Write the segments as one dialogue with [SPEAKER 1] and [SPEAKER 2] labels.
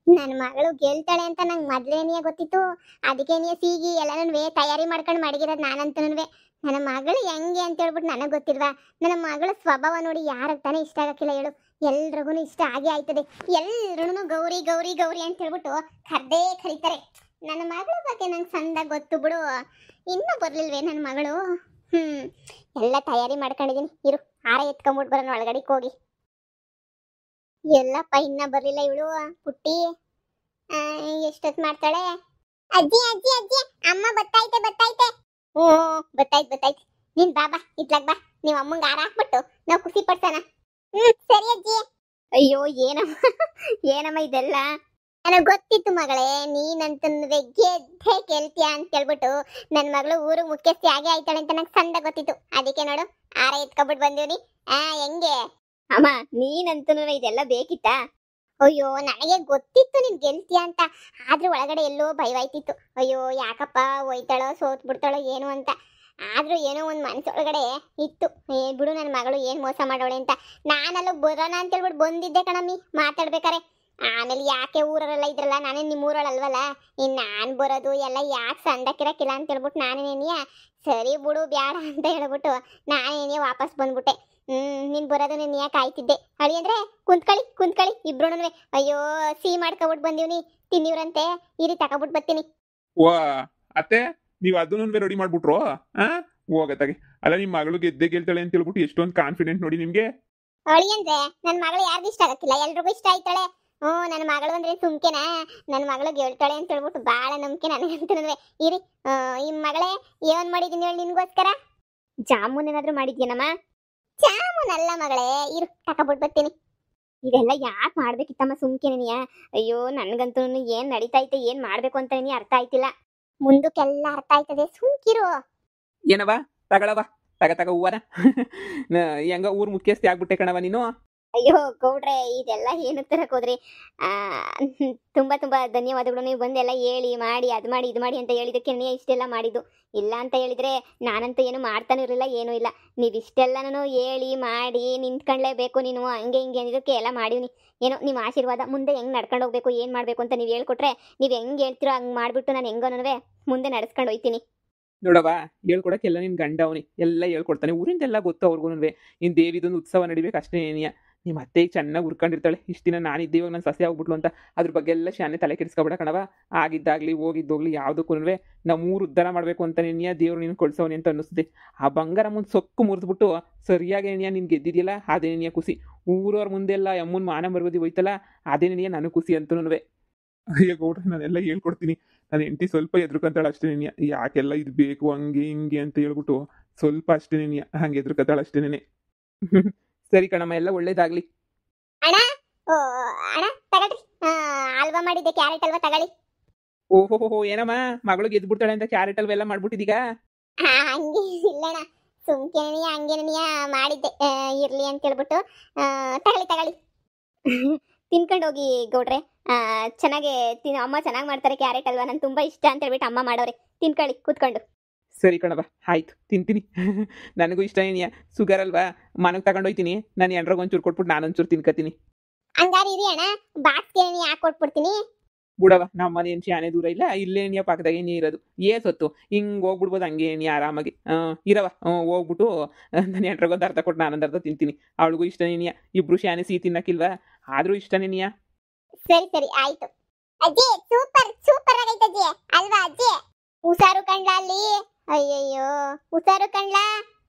[SPEAKER 1] ನನ್ನ ಮಗಳು ಗೆಲ್ತಾಳೆ ಅಂತ ನಂಗೆ ಮೊದ್ಲೇನಿಯ ಗೊತ್ತಿತ್ತು. ಅದಕ್ಕೆ ನೀ ಸೀಗಿ ಎಲ್ಲನೂ ತಯಾರಿ ಮಾಡ್ಕೊಂಡು ಮಡಗಿರೋದು ನಾನಂತನೂ. ನನ್ನ ಮಗಳು ಹೆಂಗೆ ಅಂತ ಹೇಳ್ಬಿಟ್ಟು ನನಗೆ ಗೊತ್ತಿಲ್ವಾ? ನನ್ನ ಮಗಳ ಸ್ವಭಾವ ನೋಡಿ ಯಾರಿಗೆ ತಾನೇ ಇಷ್ಟ ಆಗಕ್ಕಿಲ್ಲ ಹೇಳು? ಎಲ್ರಿಗೂ ಇಷ್ಟ ಆಗೇ ಆಯ್ತದೆ. ಎಲ್ರೂ ಗೌರಿ ಗೌರಿ ಗೌರಿ ಅಂತ ಹೇಳ್ಬಿಟ್ಟು ಕರ್ದೇ ಕರೀತಾರೆ. ನನ್ನ ಮಗಳ ಬಗ್ಗೆ ನಂಗೆ ಸಂದ ಗೊತ್ತು ಬಿಡು. ಇನ್ನೂ ಬರ್ಲಿಲ್ವೇ ನನ್ನ ಮಗಳು? ಎಲ್ಲ ತಯಾರಿ ಮಾಡ್ಕೊಂಡಿದ್ದೀನಿ. ಇರು, ಹಾರ ಎತ್ಕೊಂಬಿಟ್ಟು ಬರೋಣ ಒಳಗಡೆಗೆ ಹೋಗಿ. ಎಲ್ಲಪ್ಪ ಇನ್ನ ಬರ್ಲಿಲ್ಲ ಇವಳು ಪುಟ್ಟಿ. ಎಷ್ಟೊತ್ತು ಮಾಡ್ತಾಳೆ? ಅಜ್ಜಿ ಅಜ್ಜಿ ಅಜ್ಜಿ, ಅಮ್ಮ ಬತ್ತೈತೆ ಬತ್ತೈತೆ. ಹ್ಞೂ ಬತ್ತಾಯ್ತು. ನೀನ್ ಬಾ ಇತ್ಲಾಗ ಬಾ. ನೀವು ಅಮ್ಮಂಗೆ ಹಾರ ಹಾಕ್ಬಿಟ್ಟು ನಾವು ಖುಷಿ ಪಡ್ಸೋಣ. ಸರಿ ಅಜ್ಜಿ. ಅಯ್ಯೋ ಏನಮ್ಮ ಇದೆಲ್ಲ? ನನಗೆ ಗೊತ್ತಿತ್ತು ಮಗಳೇ, ನೀನಂತ ಗೆದ್ದೆ ಗೆಲ್ತೀಯ ಅಂತ ಕೇಳ್ಬಿಟ್ಟು ನನ್ನ ಮಗಳು ಊರು ಮುಖ್ಯಸ್ಥಿ ಆಗೇ ಆಯ್ತಾಳೆ ಅಂತ ನಂಗೆ ಸಂದ ಗೊತ್ತಿತ್ತು. ಅದಕ್ಕೆ ನೋಡು ಹಾರ ಎತ್ಕೊಬಿಟ್ಟು ಬಂದೀವ್ನಿ. ಹೆಂಗೆ ಅಮ್ಮ? ನೀನಂತೂ ಇದೆಲ್ಲ ಬೇಕಿತ್ತಾ? ಅಯ್ಯೋ ನನಗೆ ಗೊತ್ತಿತ್ತು ನೀನ್ ಗೆಲ್ತೀಯ ಅಂತ. ಆದ್ರೂ ಒಳಗಡೆ ಎಲ್ಲೋ ಭಯವಾಯ್ತಿತ್ತು. ಅಯ್ಯೋ ಯಾಕಪ್ಪ ಹೋಯ್ತಾಳೋ ಸೋತ್ ಬಿಡ್ತಾಳೋ ಏನು ಅಂತ. ಆದ್ರೂ ಏನೋ ಒಂದು ಮನಸ್ಸೊಳಗಡೆ ಇತ್ತು, ಬಿಡು ನನ್ನ ಮಗಳು ಏನ್ ಮೋಸ ಮಾಡೋಳೆ ಅಂತ. ನಾನಲ್ಲ ಬರೋಣ ಅಂತ ಹೇಳ್ಬಿಟ್ಟು ಬಂದಿದ್ದೆ ಕಣಮ್ಮಿ ಮಾತಾಡ್ಬೇಕಾರೆ. ಆಮೇಲೆ ಯಾಕೆ ಊರವರೆಲ್ಲ ಇದ್ರಲ್ಲ, ನಾನೇ ನಿಮ್ಮ ಊರೊಳಲ್ವಲ್ಲ, ಇನ್ನು ನಾನು ಬರೋದು ಎಲ್ಲ ಯಾಕೆ ಸಂದಕ್ಕಿರಕ್ಕಿಲ್ಲ ಅಂತ ಹೇಳ್ಬಿಟ್ಟು ನಾನೇನೇನಿಯ ಸರಿ ಬಿಡು ಬ್ಯಾಡ ಅಂತ ಹೇಳ್ಬಿಟ್ಟು ನಾನೇನಿಯ ವಾಪಸ್ ಬಂದ್ಬಿಟ್ಟೆ. ನೀನ್ ಬರೋದು ನೀನ್ ಕಾಯ್ತಿದ್ದೆ. ಅಳಿ ಅಂದ್ರೆ ಕುಂತ್ಕಳಿ ಇಬ್ರುನುವೆ. ಅಯ್ಯೋ ಸಿಹಿ ಮಾಡ್ಕೊಬಿಟ್ಟು ಬಂದೀವ್ನಿ, ತಿನ್ನಿವ್ರಂತೆ. ಇರಿ ತಕೊಬಿಟ್ಟು ಬರ್ತೀನಿ.
[SPEAKER 2] ವಾ ಅತ್ತೆ, ನೀವು ಅದನ್ನೊಂದು ರೆಡಿ ಮಾಡ್ಬಿಟ್ರು? ಹೋಗತ್ತಾಗೆ. ಅಲ್ಲ, ನಿಮ್ಮ ಮಗಳು ಗೆದ್ದೆ ಗೆಲ್ತಾಳೆ ಅಂತ ಹೇಳ್ಬಿಟ್ಟು ಎಷ್ಟೊಂದು ಕಾನ್ಫಿಡೆಂಟ್ ನೋಡಿ ನಿಮ್ಗೆ.
[SPEAKER 1] ಅಳಿ ಅಂದ್ರೆ ನನ್ನ ಮಗಳು ಯಾರಿಗೂ ಇಷ್ಟ ಆಗಕ್ಕಿಲ್ಲ, ಎಲ್ರಿಗೂ ಇಷ್ಟ ಆಯ್ತಾಳೆ. ನನ್ನ ಮಗಳು ಅಂದ್ರೆ ಸುಮ್ಕೆನಾ? ನನ್ನ ಮಗಳು ಗೆಲ್ತಾಳೆ ಅಂತ ಹೇಳ್ಬಿಟ್ಟು ಬಾಳ ನಂಬಿಕೆ ನನಗಂತನೂ. ಇರಿ, ಈ ಮಗಳೇ ಏನ್ ಮಾಡಿದೀನಿ ಹೇಳಿ ನಿನ್ಗೋಸ್ಕರ? ಜಾಮೂನ್ ಏನಾದ್ರು ಮಾಡಿದ್ಯೇನಮ್ಮ? ಜಾಮೂನ್ ಅಲ್ಲ ಮಗಳೇ, ಇರು ತಕೊಬಿಟ್ಟು ಬರ್ತೀನಿ. ಇದೆಲ್ಲ ಯಾಕೆ ಮಾಡ್ಬೇಕಿತ್ತಮ್ಮ ಸುಮ್ಕೆನೆಯ? ಅಯ್ಯೋ ನನ್ಗಂತೂ ಏನ್ ನಡೀತೈತೆ, ಏನ್ ಮಾಡ್ಬೇಕು ಅಂತ ಅರ್ಥ ಆಯ್ತಿಲ್ಲ. ಮುಂದಕ್ಕೆಲ್ಲ ಅರ್ಥ ಆಯ್ತದೆ, ಸುಮ್ಕಿರು.
[SPEAKER 2] ಏನವ ತಗಳವ, ತಗ ಹೂವನ. ಹೆಂಗ ಊರ್ ಮುಖ್ಯಸ್ಥಿ ಆಗ್ಬಿಟ್ಟೆ ಕಣವ ನೀನು.
[SPEAKER 1] ಅಯ್ಯೋ ಗೌಡ್ರೆ, ಇದೆಲ್ಲ ಏನಕ್ಕೆ ತರಕ್ ಹೋದ್ರಿ? ತುಂಬಾ ಧನ್ಯವಾದಗಳು. ನೀವು ಬಂದೆಲ್ಲ ಹೇಳಿ ಮಾಡಿ ಅದು ಮಾಡಿ ಇದು ಮಾಡಿ ಅಂತ ಹೇಳಿದಕ್ಕೆ ನೀ ಇಷ್ಟೆಲ್ಲ ಮಾಡಿದ್ದು. ಇಲ್ಲ ಅಂತ ಹೇಳಿದ್ರೆ ನಾನಂತೂ ಏನು ಮಾಡ್ತಾನೂ ಇರಲಿಲ್ಲ, ಏನೂ ಇಲ್ಲ. ನೀವು ಇಷ್ಟೆಲ್ಲನೂ ಹೇಳಿ ಮಾಡಿ ನಿಂತ್ಕೊಂಡ್ಲೇಬೇಕು ನೀನು, ಹಂಗೆ ಹಿಂಗೆ ಅಂದಿದ್ದಕ್ಕೆ ಎಲ್ಲ ಮಾಡೀನಿ. ಏನೋ ನಿಮ್ಮ ಆಶೀರ್ವಾದ. ಮುಂದೆ ಹೆಂಗೆ ನಡ್ಕೊಂಡು ಹೋಗ್ಬೇಕು, ಏನು ಮಾಡಬೇಕು ಅಂತ ನೀವು ಹೇಳ್ಕೊಟ್ರೆ, ನೀವು ಹೆಂಗೆ ಹೇಳ್ತಿರೋ ಹಂಗೆ ಮಾಡಿಬಿಟ್ಟು ನಾನು ಹೆಂಗೋನೂ ಮುಂದೆ ನಡೆಸ್ಕೊಂಡು ಹೋಗ್ತೀನಿ.
[SPEAKER 2] ನೋಡವ, ಹೇಳ್ಕೊಡಕ್ಕೆಲ್ಲ ನಿನ್ ಗಂಡ ಅವನಿ ಎಲ್ಲ ಹೇಳ್ಕೊಡ್ತಾನೆ. ಊರಿಂದೆಲ್ಲ ಗೊತ್ತು ಅವ್ರಿಗೂ. ಇನ್ನು ದೇವಿದೊಂದು ಉತ್ಸವ ನಡಿಬೇಕು ಅಷ್ಟೇ. ಏನಿಯ ನಿಮ್ಮ ಅತ್ತೆ ಚೆನ್ನಾಗಿ ಉರ್ಕೊಂಡಿರ್ತಾಳೆ. ಇಷ್ಟು ದಿನ ನಾನಿದ್ದೆ, ಇವಾಗ ನಾನು ಸಸ್ಯ ಆಗ್ಬಿಟ್ಲು ಅಂತ ಅದ್ರ ಬಗ್ಗೆ ಎಲ್ಲ ಶಾನೆ ತಲೆ ಕೆಡಿಸ್ಕೊಬೇಡ ಕಣವ. ಆಗಿದ್ದಾಗಲಿ ಹೋಗಿದ್ದೋಗ್ಲಿ ಯಾವುದಕ್ಕೂ ನಮ್ಮೂರು ಉದ್ಧಾರ ಮಾಡಬೇಕು ಅಂತ ನೆನೆಯ ದೇವ್ರು ನೀನು ಕೊಡ್ಸವನಿ ಅಂತ ಅನ್ನಿಸ್ದೆ. ಆ ಬಂಗಾರ ಮುಂದೆ ಸೊಕ್ಕು ಮುರಿದ್ಬಿಟ್ಟು ಸರಿಯಾಗಿ ನೆನೆಯ ನೀನು ಗೆದ್ದಿದ್ಯಲ್ಲ, ಅದೇ ನೆನೆಯ ಖುಷಿ. ಊರವ್ರ ಮುಂದೆಲ್ಲ ಅಮ್ಮನ ಮಾನ ಮರಗೋದಿ ಹೋಯ್ತಲ್ಲ, ಅದೇ ನೆನೆಯ ನನಗೆ ಖುಷಿ ಅಂತನೂ. ಅಯ್ಯ ಗೌಡ್ರೆ, ನಾನೆಲ್ಲ ಹೇಳ್ಕೊಡ್ತೀನಿ. ನಾನು ಹೆಂಡತಿ ಸ್ವಲ್ಪ ಎದ್ರುಕಂತಾಳೆ ಅಷ್ಟೇ ನೆನೆಯ. ಯಾಕೆಲ್ಲ ಇದು ಬೇಕು ಹಂಗೆ ಹಿಂಗೆ ಅಂತ ಹೇಳ್ಬಿಟ್ಟು ಸ್ವಲ್ಪ ಅಷ್ಟೇ ನೆನೆಯ ಹಂಗೆ ಎದ್ರುಕಂತಾಳೆ ಅಷ್ಟೇ ನೆನೆ. ಸರಿ ಕಣಮ್ಮ, ಎಲ್ಲ ಒಳ್ಳೇದಾಗ್ಲಿ.
[SPEAKER 1] ಅಣ್ಣ ಅಣ್ಣ ತಗೊಳ್ರಿ, ಹಲ್ವಾ ಮಾಡಿದ್ದೆ, ಕ್ಯಾರೆಟ್ ಹಲ್ವಾ ತಗೊಳ್ಳಿ.
[SPEAKER 2] ಓಹೋ ಏನಮ್ಮ, ಮಗಳು ಗೆದ್ಬಿಡ್ತಾಳೆ ಅಂತ ಕ್ಯಾರೆಟ್ ಹಲ್ವಾ ಎಲ್ಲ ಮಾಡ್ಬಿಟ್ಟಿದೀಗ?
[SPEAKER 1] ಹಂಗೆ ಇಲ್ಲಣ್ಣ, ಸುಮ್ಕೆನೆಯ ಹಂಗೇನೆಯ ಮಾಡಿದ್ದೆ, ಇರ್ಲಿ ಅಂತ ಹೇಳ್ಬಿಟ್ಟು. ತಗೊಳ್ಳಿ ತಿನ್ಕೊಂಡು ಹೋಗಿ ಗೌಡ್ರೆ. ಚೆನ್ನಾಗಿ ಅಮ್ಮ ಚೆನ್ನಾಗಿ ಮಾಡ್ತಾರೆ ಕ್ಯಾರೆಟ್ ಹಲ್ವಾ, ನಂಗೆ ತುಂಬಾ ಇಷ್ಟ ಅಂತ ಹೇಳ್ಬಿಟ್ಟು ಅಮ್ಮ ಮಾಡೋರೆ. ತಿನ್ಕೊಳ್ಳಿ ಕೂತ್ಕೊಂಡು.
[SPEAKER 2] ಸರಿ ಕಣವ, ಆಯ್ತು ತಿಂತೀನಿ. ನನಗೂ ಇಷ್ಟ ಏನಿಯ, ಶುಗರ್ ಅಲ್ವಾ, ಮನೆಗೆ ತಗೊಂಡೋಯ್ತೀನಿ. ನಾನು ಎಂಡ್ರಾಗ ಒಂಚೂರು ಕೊಟ್ಬಿಟ್ಟು ನಾನೊಂಚೂರು ತಿನ್ಕತೀನಿ.
[SPEAKER 1] ಹಂಗಾರೆ ಇರಿ ಅಣ್ಣ, ಬಾಕ್ಸ್ಗೆ ಯಾಕೆ ಕೊಟ್ಬಿಡ್ತೀನಿ.
[SPEAKER 2] ಬಿಡವ, ನಮ್ಮ ಮನೆ ಏನು ಶಾನೆ ದೂರ ಇಲ್ಲ, ಇಲ್ಲೇ ನೀ ಪಕ್ಕದಾಗೆ ನೀ ಇರೋದು. ಸೊತ್ತು ಹಿಂಗೆ ಹೋಗ್ಬಿಡ್ಬೋದು ಹಂಗೆ ನೀ ಆರಾಮಾಗಿ. ಇರವ, ಹೋಗ್ಬಿಟ್ಟು ನಾನು ಎಂಟ್ರಾಗೊಂದು ಅರ್ಧ ಕೊಟ್ಟು ನಾನೊಂದು ಅರ್ಧ ತಿಂತೀನಿ. ಅವಳಿಗೂ ಇಷ್ಟ ನೀನಿಯ, ಇಬ್ರು ಶಾನೆ ಸಿಹಿ ತಿನ್ನಕ್ಕಿಲ್ವಾ, ಆದ್ರೂ ಇಷ್ಟ ನೀನಿಯ.
[SPEAKER 1] ಸರಿ ಆಯ್ತು ಅಜ್ಜಿ. ಸೂಪರ್ ಆಗೈತೆ ಅಜ್ಜಿ ಅಲ್ವಾ ಅಜ್ಜಿ? ಹುಷಾರು ಕಣ್ಲ ಅಲ್ಲಿ. ಅಯ್ಯಯ್ಯೋ ಹುಷಾರು ಕಣ್ಲ.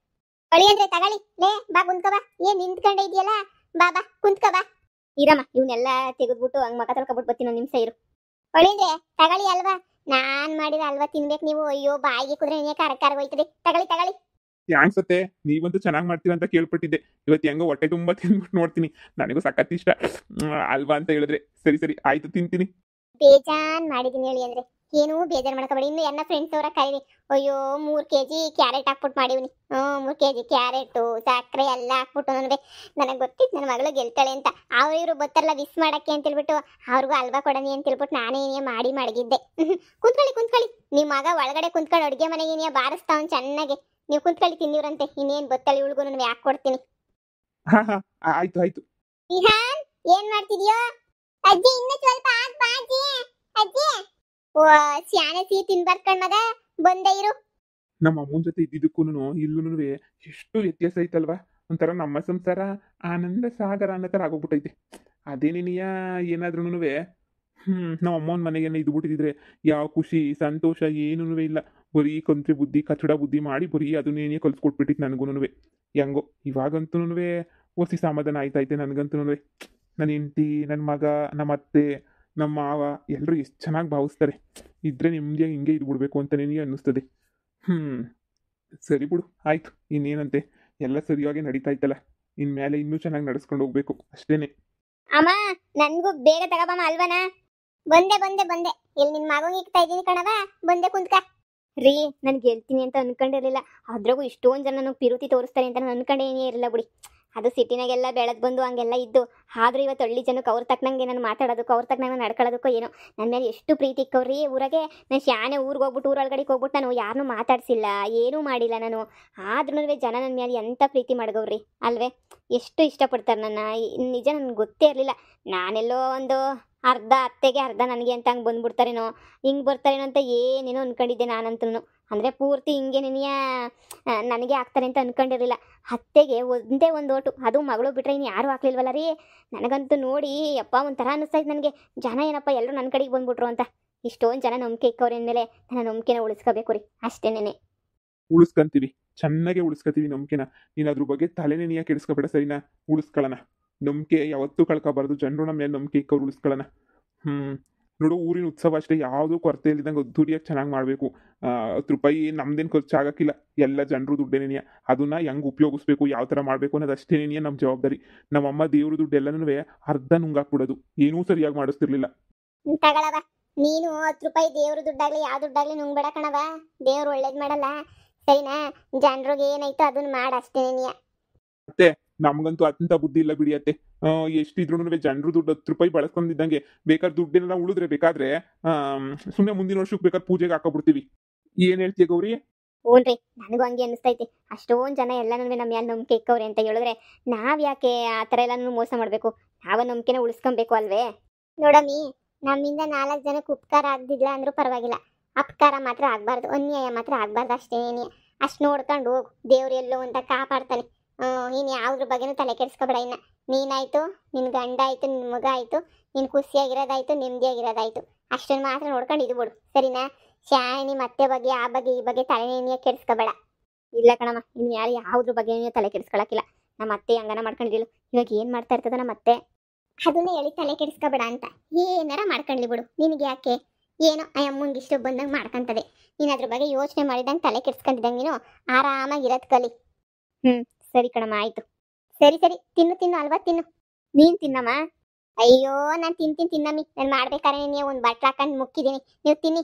[SPEAKER 1] ಅಳಿ ಅಂದ್ರೆ ತಗೊಳ್ಳಿ. ಲೇ ಬಾ ಕುಂತ್ಕೋ ಬಾ. ಏನ್ ನಿಂತ್ಕೊಂಡೆ ಇದೆಯಲ್ಲ, ಬಾ ಕುಂತ್ಕೋ ಬಾ. ಇರಮ್ಮ, ಇವನ್ನೆಲ್ಲ ತೆಗೆದ್ಬಿಟ್ಟು ಹಂಗ್ ಮಕ ತೊಳ್ಕೊಬಿಟ್ಟು ಬರ್ತೀನಿ, ಒಂದು ನಿಮಿಷ ಇರು. ಅಳಿ ಅಂದ್ರೆ ತಗೊಳ್ಳಿ ಅಲ್ವಾ, ನಾನ್ ಮಾಡಿದ ಅಲ್ವಾ ತಿನ್ಬೇಕು ನೀವು. ಅಯ್ಯೋ ಬಾಯಿಗೆ ಕುದ್ರೆ ಖಾರ ಹೋಯ್ತದೆ. ತಗೊಳ್ಳಿ.
[SPEAKER 2] ಅನ್ಸುತ್ತೆ ನೀವಂತೂ ಚೆನ್ನಾಗಿ ಮಾಡ್ತೀರ ಅಂತ ಕೇಳ್ಪಟ್ಟಿದ್ದೆ. ಇವತ್ತು ಹೆಂಗೋ ಹೊಟ್ಟೆ ತುಂಬಾ ತಿನ್ಬಿಟ್ಟು ನೋಡ್ತೀನಿ. ನನಗೂ ಸಖತ್ ಇಷ್ಟ ಅಲ್ವಾ ಅಂತ ಹೇಳಿದ್ರೆ. ಸರಿ ಆಯ್ತು ತಿಂತೀನಿ.
[SPEAKER 1] ಬೇಜಾನ್ ಮಾಡಿದೀನಿ ಹೇಳಿ ಅಂದ್ರೆ ಏನೂ ಬೇಜಾರು ಮಾಡ್ಕೋಬೇಡಿ. ಇನ್ನು ಎಲ್ಲ ಫ್ರೆಂಡ್ಸ್ ಅವರ ಕರೀರಿ. ಅಯ್ಯೋ 3 kg ಕ್ಯಾರೆಟ್ ಹಾಕ್ಬಿಟ್ಟು ಮಾಡಿವ್ನಿ. 3 kg ಕ್ಯಾರೆಟು ಸಕ್ಕರೆ ಎಲ್ಲ ಹಾಕ್ಬಿಟ್ಟು ನನಗೆ ಗೊತ್ತಿತ್ತು ನನ್ನ ಮಗಳು ಗೆಲ್ತಾಳೆ ಅಂತ. ಇವರು ಬರ್ತಾರಲ್ಲ ವಿಸ್ ಮಾಡಕ್ಕೆ ಅಂತ ಹೇಳ್ಬಿಟ್ಟು ಅವ್ರಿಗೂ ಹಲ್ವಾ ಕೊಡನಿ ಅಂತ ಹೇಳ್ಬಿಟ್ಟು ನಾನೇ ಮಾಡಿ ಮಡಗಿದ್ದೆ. ಕುಂತ್ಕೊಳ್ಳಿ. ನಿಮ್ಮ ಮಗ ಒಳಗಡೆ ಕುಂತ್ಕೊಂಡು ಅಡುಗೆ ಮನೆಗೆ ಬಾರಿಸ್ತಾವ್ ಚೆನ್ನಾಗಿ. ನೀವು ಕುಂತ್ಕೊಳ್ಳಿ ತಿನ್ನಿವ್ರಂತೆ. ಇನ್ನೇನು ಬತ್ತಳಿ ಉಳ್ಗು ಯಾಕೆ ಕೊಡ್ತೀನಿ.
[SPEAKER 2] ಆಯ್ತು.
[SPEAKER 1] ವಿಹಾನ್ ಏನ್ ಮಾಡ್ತಿದ್ಯೋ? ಅಜ್ಜಿ ಇನ್ನು ಸ್ವಲ್ಪ ಹಾಕ್ ಬಾ. ಓ ಸ್ಯಾನೆ ಸಿಹಿ ತಿನ್ಬಾರ್ದು ಕಣ್ಮಗ, ಬಂದೇ ಇರು.
[SPEAKER 2] ನಮ್ಮ ಅಮ್ಮನ ಜೊತೆ ಇದ್ದಿದ್ದಕ್ಕೂ ಇಲ್ಲೂ ಎಷ್ಟು ವ್ಯತ್ಯಾಸ ಐತಲ್ವಾ. ಒಂಥರ ನಮ್ಮ ಸಂಸಾರ ಆನಂದ ಸಾಗರ ಅನ್ನೋ ಥರ ಆಗೋಗ್ಬಿಟ್ಟೈತೆ. ಅದೇ ನೀನಿಯ ಏನಾದ್ರೂ ನಮ್ಮ ಅಮ್ಮನ ಮನೆಗೇನೆ ಇದು ಬಿಟ್ಟಿದ್ರೆ ಯಾವ ಖುಷಿ ಸಂತೋಷ ಏನೂ ಇಲ್ಲ. ಬರೀ ಕಂತ್ರಿ ಬುದ್ಧಿ ಕಚಡ ಬುದ್ಧಿ ಮಾಡಿ ಬರೀ ಅದನ್ನೇನೇ ಕಲ್ಸ್ಕೊಟ್ಬಿಟ್ಟಿತ್ತು ನನಗೂ. ಹೆಂಗೋ ಇವಾಗಂತೂ ಒಸಿ ಸಮಾಧಾನ ಆಯ್ತೈತೆ ನನಗಂತೂ. ನನ್ನ ಹೆಂಡತಿ, ನನ್ನ ಮಗ, ನಮ್ಮ ಅತ್ತೆ, ನಮ್ಮ ಮಾವ ಎಲ್ಲರೂ ಎಷ್ಟು ಚೆನ್ನಾಗಿ ಭಾವಿಸ್ತಾರೆ. ಇದ್ರೆ ನಿಮ್ಗೆ ಹಿಂಗೆ ಇದು ಬಿಡ್ಬೇಕು ಅಂತ ನನಗೆ ಅನ್ನಿಸ್ತದೆ. ಸರಿ ಬಿಡು, ಆಯ್ತು. ಇನ್ನೇನಂತೆ, ಎಲ್ಲ ಸರಿಯಾಗಿ ನಡೀತಾ ಇತ್ತಲ್ಲ. ಇನ್ಮೇಲೆ ಇನ್ನೂ ಚೆನ್ನಾಗಿ ನಡ್ಸ್ಕೊಂಡು ಹೋಗ್ಬೇಕು ಅಷ್ಟೇನೆ.
[SPEAKER 1] ಅಮ್ಮ ನನ್ಗೂ ಬೇಗ ತಗೋಬಮ್ಮ ಅಲ್ವನಾ. ಬಂದೆ ಬಂದೆ ಬಂದೆ. ಇಲ್ಲಿ ನಿನ್ ಮಗಂಗೆ ಇಕ್ತಾ ಇದೀನಿ ಕಣವ, ಬಂದೆ ಕುಂತ್ಕ. ರೀ ನನ್ ಗೆಲ್ತೀನಿ ಅಂತ ಅನ್ಕೊಂಡಿರ್ಲಿಲ್ಲ. ಅದ್ರಾಗೂ ಇಷ್ಟೊಂದು ಜನ ನನಗೆ ಪಿರುತಿ ತೋರಿಸ್ತಾರೆ ಅಂತ ನಾನು ಅನ್ಕೊಂಡೇನೇ ಇರಲಿಲ್ಲ ಬಿಡಿ. ಅದು ಸಿಟಿನಾಗೆಲ್ಲ ಬೆಳೆದ್ ಬಂದು ಹಂಗೆಲ್ಲ ಇದ್ದು. ಆದ್ರೂ ಇವತ್ತು ಹಳ್ಳಿ ಜನಕ್ಕೆ ಅವ್ರ ತಕ್ಕನಂಗೆ ನಾನು ಮಾತಾಡೋದಕ್ಕೋ ಅವ್ರ ತಕ್ಕನಂಗೆ ನಡ್ಕೊಳ್ಳೋದಕ್ಕೋ ಏನೋ ನನ್ನ ಮೇಲೆ ಎಷ್ಟು ಪ್ರೀತಿ ಇಕ್ಕವ್ರಿ ಊರಾಗೆ. ನಾನು ಶಾನೆ ಊರಿಗೆ ಹೋಗ್ಬಿಟ್ಟು ಊರೊಳಗಡೆಗೆ ಹೋಗ್ಬಿಟ್ಟು ನಾನು ಯಾರನ್ನೂ ಮಾತಾಡ್ಸಿಲ್ಲ, ಏನೂ ಮಾಡಿಲ್ಲ ನಾನು. ಆದ್ರೂ ಜನ ನನ್ನ ಮೇಲೆ ಎಂಥ ಪ್ರೀತಿ ಮಾಡ್ಗವ್ರಿ ಅಲ್ವೇ. ಎಷ್ಟು ಇಷ್ಟಪಡ್ತಾರೆ ನನ್ನ. ನಿಜ ನನ್ಗೆ ಗೊತ್ತೇ ಇರಲಿಲ್ಲ. ನಾನೆಲ್ಲೋ ಒಂದು ಅರ್ಧ ಅತ್ತೆಗೆ ಅರ್ಧ ನನಗೆ ಅಂತ ಹಂಗೆ ಬಂದ್ಬಿಡ್ತಾರೇನೋ, ಹಿಂಗೆ ಬರ್ತಾರೇನೋ ಅಂತ ಏನೇನೋ ಅನ್ಕೊಂಡಿದ್ದೆ ನಾನಂತೂ. ಅಂದರೆ ಪೂರ್ತಿ ಹಿಂಗೆ ನಿನಗೆ ನನಗೆ ಆಗ್ತಾರೆ ಅಂತ ಅನ್ಕೊಂಡಿರಲಿಲ್ಲ. ಅತ್ತೆಗೆ ಒಂದೇ ಒಂದು ಓಟು, ಅದು ಮಗಳು ಬಿಟ್ಟರೆ ಇನ್ನು ಯಾರೂ ಹಾಕ್ಲಿಲ್ವಲ್ಲ ರೀ. ನನಗಂತೂ ನೋಡಿ ಯಪ್ಪ ಒಂಥರ ಅನ್ನಿಸ್ತಾಯಿತ್ತು ನನಗೆ. ಜನ ಏನಪ್ಪ ಎಲ್ಲರೂ ನನ್ನ ಕಡೆಗೆ ಬಂದ್ಬಿಟ್ರು ಅಂತ. ಇಷ್ಟೊಂದು ಜನ ನಂಬಿಕೆ ಇಕ್ಕವ್ರ ಅಂದಮೇಲೆ ನನ್ನ ನಂಬಿಕೆನ ಉಳಿಸ್ಕೋಬೇಕು ರೀ, ಅಷ್ಟೇನೆ.
[SPEAKER 2] ಉಳಿಸ್ಕೊಂತೀವಿ, ಚೆನ್ನಾಗೆ ಉಳಿಸ್ಕೊತೀವಿ ನಂಬಿಕೆನ. ನೀನು ಅದ್ರ ಬಗ್ಗೆ ತಲೆನೇ ನೀಯ ಕೆಡಿಸ್ಕೊಬೇಡ ಸರಿನಾ. ಉಳಿಸ್ಕೊಳ್ಳೋಣ. ನಂಬಿಕೆ ಯಾವತ್ತೂ ಕಳ್ಕೊಬಾರ್ದು. ಜನರು ನಮ್ಮ ಮೇಲೆ ನಂಬಿಕೆ ಇಕ್ಕವ್ರು ಉಳಿಸ್ಕೊಳ್ಳೋಣ. ನೋಡು, ಊರಿನ ಉತ್ಸವ ಅಷ್ಟೇ, ಯಾವುದೂ ಕೊರತೆ ಇಲ್ಲಿದ್ದಂಗೆ ಅದ್ದೂರಿಯಾಗಿ ಚೆನ್ನಾಗಿ ಮಾಡಬೇಕು. 10 ರೂಪಾಯಿ ನಮ್ದೇನು ಖರ್ಚಾಗಕ್ಕಿಲ್ಲ, ಎಲ್ಲ ಜನರು ದುಡ್ಡೇನೇನಿಯ. ಅದನ್ನ ಹೆಂಗೆ ಉಪಯೋಗಿಸ್ಬೇಕು, ಯಾವ ಥರ ಮಾಡಬೇಕು ಅನ್ನೋದು ಅಷ್ಟೇನೇನಿಯ ನಮ್ಮ ಜವಾಬ್ದಾರಿ. ನಮ್ಮಮ್ಮ ದೇವ್ರ ದುಡ್ಡು ಎಲ್ಲನೂ ಅರ್ಧ ನುಂಗಾಕ್ಬಿಡೋದು, ಏನೂ ಸರಿಯಾಗಿ ಮಾಡಿಸ್ತಿರ್ಲಿಲ್ಲ.
[SPEAKER 1] ತಗೊಳವ ನೀನು 10 ರೂಪಾಯಿ ದೇವ್ರ ದುಡ್ಡಾಗ್ಲಿ ಯಾವ ದುಡ್ಡಾಗ್ಲಿ ನುಂಗ್ಬೇಡ ಕಣವ. ದೇವ್ರು ಒಳ್ಳೇದು ಮಾಡಲ್ಲ ಸರಿನಾ. ಜನರಿಗೆ ಏನಾಯ್ತು ಅದನ್ನ ಮಾಡ ಅಷ್ಟೇನಿಯ.
[SPEAKER 2] ಮತ್ತೆ ನಮ್ಗಂತೂ ಅಂತ ಬುದ್ಧಿ ಇಲ್ಲ ಬಿಡಿಯತ್ತೆ. ಎಷ್ಟಿದ್ರು ಜನರು ದುಡ್ಡು 10 ರೂಪಾಯಿ ಬಳಸ್ಕೊಂಡಿದ್ದಂಗೆ ಬೇಕಾದ್ರೆ ದುಡ್ಡೇನೆಲ್ಲ ಉಳಿದ್ರೆ ಬೇಕಾದ್ರೆ ಸುಮ್ಮನೆ ಮುಂದಿನ ವರ್ಷಕ್ಕೆ ಬೇಕಾದ್ರೆ ಪೂಜೆಗೆ ಹಾಕೋಬಿಡ್ತೀವಿ. ಏನ್ ಹೇಳ್ತೀಯ ಗೌರಿ?
[SPEAKER 1] ಹ್ಞೂನ್ರಿ, ನನಗೂ ಹಂಗೆ ಅನಿಸ್ತೈತಿ. ಅಷ್ಟೊಂದು ಜನ ಎಲ್ಲನೂ ನಮ್ಮ ಮೇಲೆ ನಂಬಿಕೆ ಇಕ್ಕವ್ರೆ ಅಂತ ಹೇಳಿದ್ರೆ ನಾವ್ ಯಾಕೆ ಆ ಥರ ಎಲ್ಲನೂ ಮೋಸ ಮಾಡಬೇಕು. ನಾವ ನಂಬಿಕೆನ ಉಳಿಸ್ಕೊಬೇಕು ಅಲ್ವೇ. ನೋಡಮ್ಮಿ, ನಮ್ಮಿಂದ 4 ಜನಕ್ಕೆ ಉಪಕಾರ ಆಗದಿಲ್ಲ ಅಂದ್ರೂ ಪರವಾಗಿಲ್ಲ, ಅಪಕಾರ ಮಾತ್ರ ಆಗಬಾರ್ದು, ಅನ್ಯಾಯ ಮಾತ್ರ ಆಗಬಾರ್ದು ಅಷ್ಟೇನೇ. ಅಷ್ಟು ನೋಡ್ಕೊಂಡು ಹೋಗು, ದೇವ್ರು ಎಲ್ಲೋ ಅಂತ ಕಾಪಾಡ್ತಾನೆ. ನೀನು ಯಾವ್ದ್ರ ಬಗ್ಗೆನೂ ತಲೆ ಕೆಡಿಸ್ಕೊಬೇಡ. ಇನ್ನು ನೀನಾಯ್ತು, ನಿನ್ನ ಗಂಡ ಆಯಿತು, ನಿನ್ನ ಮಗ ಆಯಿತು, ನೀನು ಖುಷಿಯಾಗಿರೋದಾಯ್ತು, ನೆಮ್ಮದಿಯಾಗಿರೋದಾಯ್ತು, ಅಷ್ಟನ್ನು ಮಾತ್ರ ನೋಡ್ಕೊಂಡು ಇದು ಬಿಡು ಸರಿನಾ. ಶಾಣಿ ಮತ್ತೆ ಬಗ್ಗೆ ಆ ಬಗ್ಗೆ ಈ ಬಗ್ಗೆ ತಲೆನೇ ಕೆಡಿಸ್ಕೊಬೇಡ. ಇಲ್ಲ ಕಣಮ್ಮ, ಇನ್ನು ಯಾರು ಯಾವ್ದ್ರ ಬಗ್ಗೆ ತಲೆ ಕೆಡಿಸ್ಕೊಳಕ್ಕಿಲ್ಲ. ನಮ್ಮ ಅತ್ತೆ ಹಂಗನ ಮಾಡ್ಕೊಂಡಿದ್ದಿಲ್ಲ, ಇವಾಗ ಏನು ಮಾಡ್ತಾ ಇರ್ತದ ನಮ್ಮ ಅತ್ತೆ, ಅದನ್ನೇ ಹೇಳಿ ತಲೆ ಕೆಡಿಸ್ಕೊಬೇಡ ಅಂತ. ಏನಾರ ಮಾಡ್ಕೊಂಡ್ಲಿ ಬಿಡು, ನಿನಗೆ ಯಾಕೆ ಏನೋ ಅಮ್ಮಂಗೆ ಇಷ್ಟು ಬಂದಂಗೆ ಮಾಡ್ಕೊಂತದೆ. ನೀನು ಅದ್ರ ಬಗ್ಗೆ ಯೋಚನೆ ಮಾಡಿದಂಗೆ ತಲೆ ಕೆಡಿಸ್ಕೊಂಡಿದ್ದಂಗೆ ನೀನು ಆರಾಮಾಗಿರೋದು ಕಲಿ. ಸರಿ ಕಣಮ್ಮ, ಆಯ್ತು. ಸರಿ ಸರಿ, ತಿನ್ನು ತಿನ್ನು ಅಲ್ವಾ, ತಿನ್ನು. ನೀನು ತಿನ್ನಮ್ಮ. ಅಯ್ಯೋ ನಾನು ತಿನ್ನಮ್ಮಿ. ನಾನು ಮಾಡ್ಬೇಕಾದ್ರೆ ನೀವು ಒಂದು ಬಟ್ಲು ಹಾಕೊಂಡು ಮುಕ್ಕಿದ್ದೀನಿ, ನೀವು ತಿನ್ನಿ.